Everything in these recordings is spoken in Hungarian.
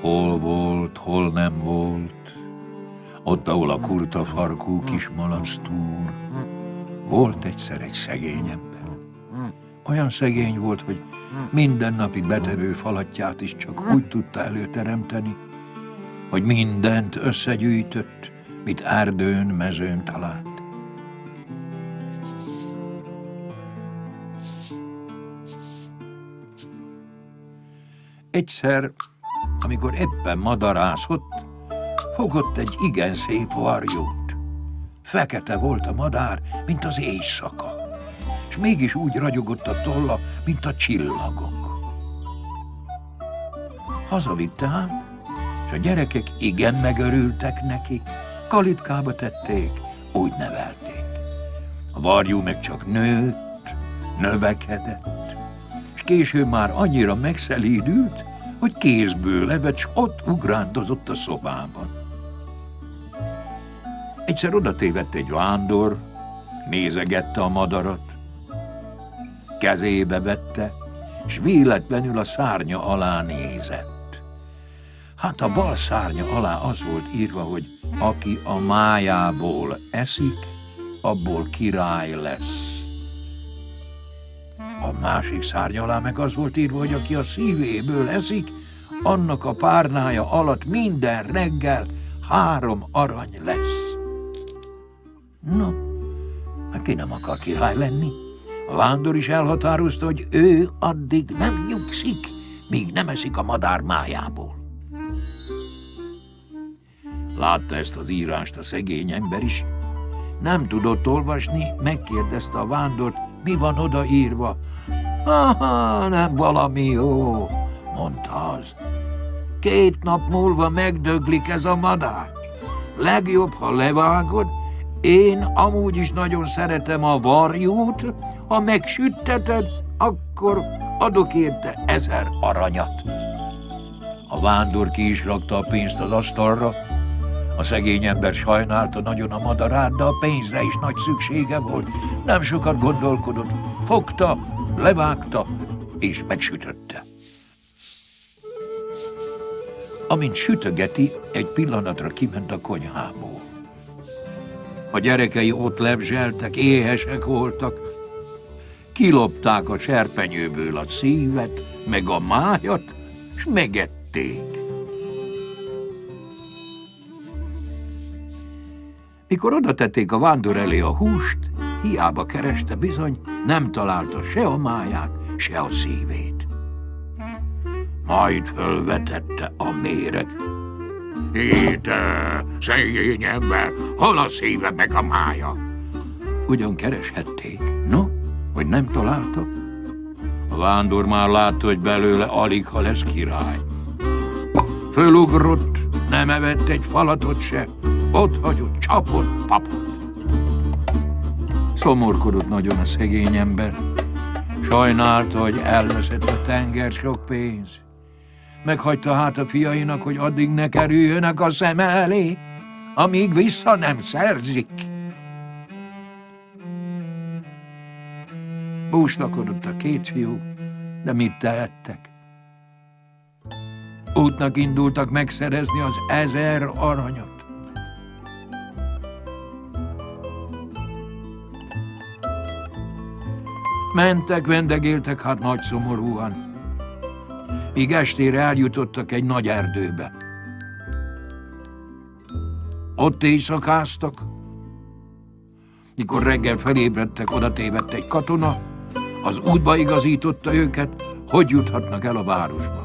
Hol volt, hol nem volt, ott, ahol a kurta farkú kismalac túr, volt egyszer egy szegény ember. Olyan szegény volt, hogy mindennapi betevő falatját is csak úgy tudta előteremteni, hogy mindent összegyűjtött, mit erdőn, mezőn talált. Egyszer, amikor éppen madarászott, fogott egy igen szép varjút. Fekete volt a madár, mint az éjszaka, és mégis úgy ragyogott a tolla, mint a csillagok. Hazavitte hát, és a gyerekek igen megörültek neki, kalitkába tették, úgy nevelték. A varjú meg csak nőtt, növekedett, és később már annyira megszelídült, hogy kézből levett, s ott ugrándozott a szobában. Egyszer odatévedt egy vándor, nézegette a madarat, kezébe vette, s véletlenül a szárnya alá nézett. Hát a bal szárnya alá az volt írva, hogy aki a májából eszik, abból király lesz. A másik szárnya alá meg az volt írva, hogy aki a szívéből eszik, annak a párnája alatt minden reggel 3 arany lesz. No, hát ki nem akar király lenni? A vándor is elhatározta, hogy ő addig nem nyugszik, míg nem eszik a madár májából. Látta ezt az írást a szegény ember is. Nem tudott olvasni, megkérdezte a vándort, mi van odaírva. Aha, nem valami jó, mondta az. 2 nap múlva megdöglik ez a madár. Legjobb, ha levágod, én amúgy is nagyon szeretem a varjút, ha megsütteted, akkor adok érte 1000 aranyat. A vándor ki is rakta a pénzt az asztalra. A szegény ember sajnálta nagyon a madarát, de a pénzre is nagy szüksége volt. Nem sokat gondolkodott, fogta, levágta és megsütötte. Amint sütögeti, egy pillanatra kiment a konyhából. A gyerekei ott lebzseltek, éhesek voltak, kilopták a serpenyőből a szívet, meg a májat, s megették. Mikor odatették a vándor elé a húst, hiába kereste, bizony nem találta se a máját, se a szívét. Majd fölvetette a méreg. Ide, szegény ember, hol a szíve meg a mája? Ugyan kereshették, no, hogy nem találta? A vándor már látta, hogy belőle aligha lesz király. Fölugrott, nem evett egy falatot se, ott hagyott, csapott, papot. Szomorkodott nagyon a szegény ember. Sajnálta, hogy elveszett a tenger sok pénz. Meghagyta hát a fiainak, hogy addig ne kerüljönek a szeme elé, amíg vissza nem szerzik. Búslakodott a 2 fiú, de mit tehettek? Útnak indultak megszerezni az 1000 aranyat. Mentek, vendegéltek, hát nagy szomorúan. Míg estére eljutottak egy nagy erdőbe. Ott éjszakáztak. Mikor reggel felébredtek, odatévedt egy katona, az útba igazította őket, hogy juthatnak el a városba.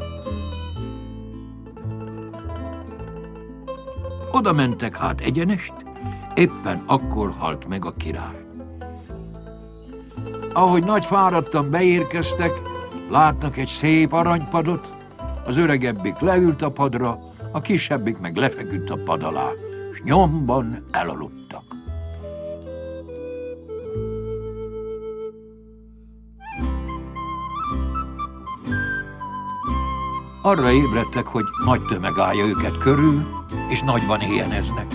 Oda mentek hát egyenest, éppen akkor halt meg a király. Ahogy nagy fáradtan beérkeztek, látnak egy szép aranypadot, az öregebbik leült a padra, a kisebbik meg lefeküdt a pad alá, s nyomban elaludtak. Arra ébredtek, hogy nagy tömeg állja őket körül, és nagyban éheneznek.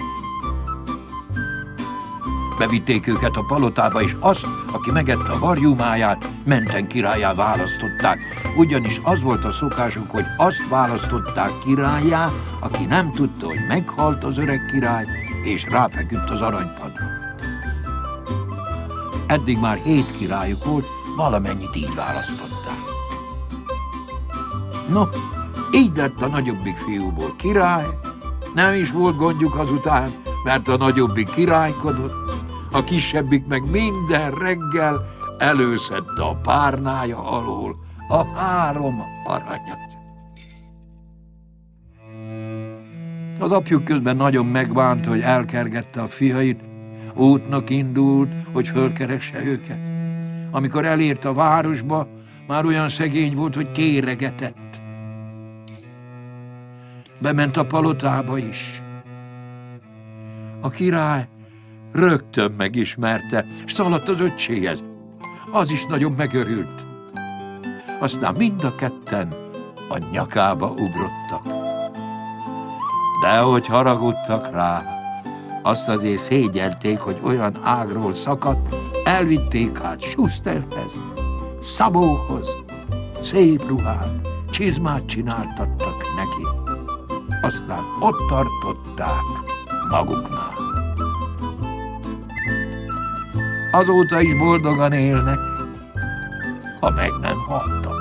Bevitték őket a palotába, és azt, aki megette a varjúmáját, menten királlyá választották, ugyanis az volt a szokásuk, hogy azt választották királlyá, aki nem tudta, hogy meghalt az öreg király, és ráfeküdt az aranypadra. Eddig már 7 királyuk volt, valamennyit így választották. No, így lett a nagyobbik fiúból király, nem is volt gondjuk azután, mert a nagyobbik királykodott, a kisebbik meg minden reggel előszedte a párnája alól a 3 aranyat. Az apjuk közben nagyon megbánta, hogy elkergette a fiait, útnak indult, hogy fölkeresse őket. Amikor elért a városba, már olyan szegény volt, hogy kéregetett. Bement a palotába is. A király rögtön megismerte, s szaladt az öccséhez. Az is nagyon megörült. Aztán mind a ketten a nyakába ugrottak. De hogy haragudtak rá, azt azért szégyelték, hogy olyan ágról szakadt, elvitték át Schusterhez, Szabóhoz, szép ruhát, csizmát csináltattak neki. Aztán ott tartották maguknál. Azóta is boldogan élnek, ha meg nem haltak.